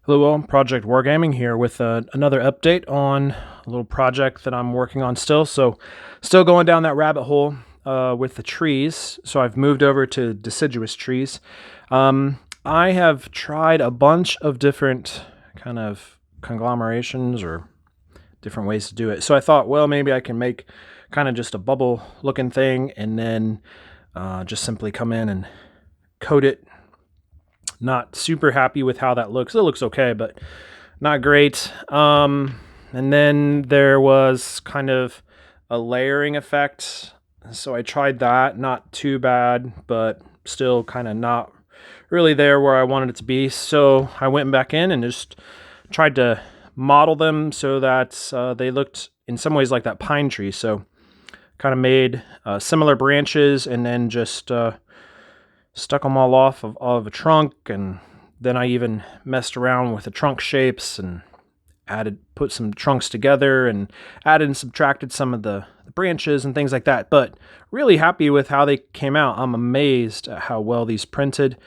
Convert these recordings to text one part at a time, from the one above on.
Hello, all. Project Wargaming here with another update on a little project that I'm working on still. So, still going down that rabbit hole with the trees. So I've moved over to deciduous trees. I have tried a bunch of different kind of conglomerations or different ways to do it. So I thought, well, maybe I can make kind of just a bubble looking thing and then just simply come in and coat it. Not super happy with how that looks. It looks okay, but not great. And then there was kind of a layering effect. So I tried that. Not too bad, but still kind of not really there where I wanted it to be. So I went back in and just tried to model them so that they looked in some ways like that pine tree. So kind of made similar branches and then just stuck them all off of a trunk, and then I even messed around with the trunk shapes and put some trunks together and added and subtracted some of the branches and things like that. But really happy with how they came out. I'm amazed at how well these printed.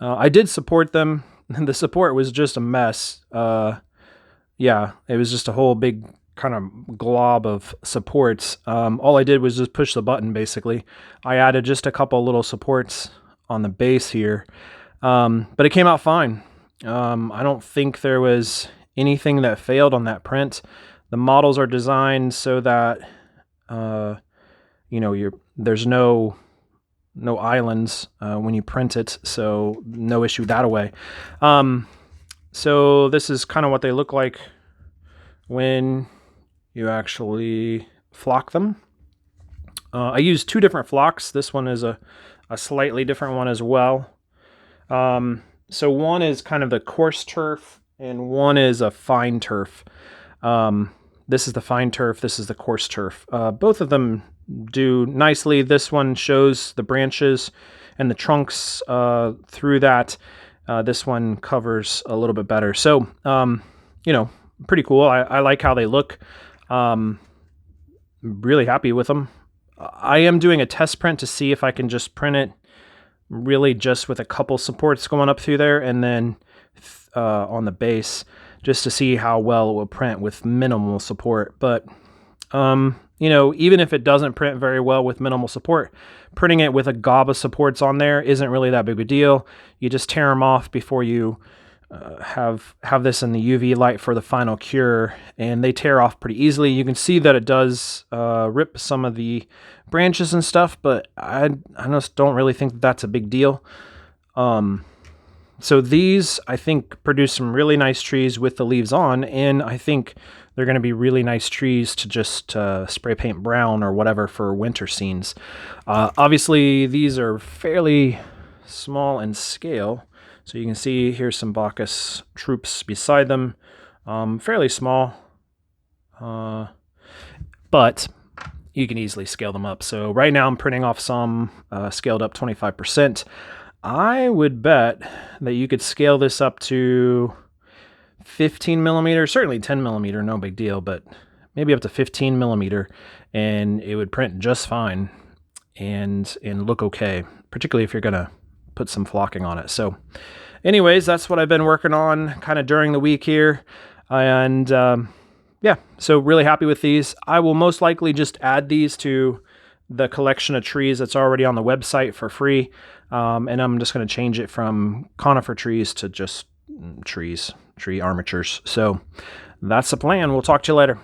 I did support them. The support was just a mess. Yeah, it was just a whole big kind of glob of supports. All I did was just push the button, basically. I added just a couple little supports on the base here, but it came out fine. I don't think there was anything that failed on that print. The models are designed so that there's no islands when you print it, so no issue that way. So this is kind of what they look like when you actually flock them. I used two different flocks. This one is a slightly different one as well. So one is kind of the coarse turf and one is a fine turf. This is the fine turf. This is the coarse turf. Both of them do nicely. This one shows the branches and the trunks through that. This one covers a little bit better. So, pretty cool. I like how they look. Really happy with them. I am doing a test print to see if I can just print it really just with a couple supports going up through there and then on the base just to see how well it will print with minimal support. But, even if it doesn't print very well with minimal support, printing it with a gob of supports on there isn't really that big a deal. You just tear them off before you have this in the UV light for the final cure, and they tear off pretty easily. You can see that it does rip some of the branches and stuff, but I just don't really think that that's a big deal. So these, I think, produce some really nice trees with the leaves on, and I think they're going to be really nice trees to just spray paint brown or whatever for winter scenes. Obviously, these are fairly small in scale. So you can see here's some Bacchus troops beside them, fairly small, but you can easily scale them up. So right now I'm printing off some scaled up 25%. I would bet that you could scale this up to 15 millimeter, certainly 10 millimeter, no big deal, but maybe up to 15 millimeter, and it would print just fine and look okay, particularly if you're going to put some flocking on it. So anyways, that's what I've been working on kind of during the week here. And yeah, so really happy with these. I will most likely just add these to the collection of trees that's already on the website for free. And I'm just going to change it from conifer trees to just tree armatures. So that's the plan. We'll talk to you later.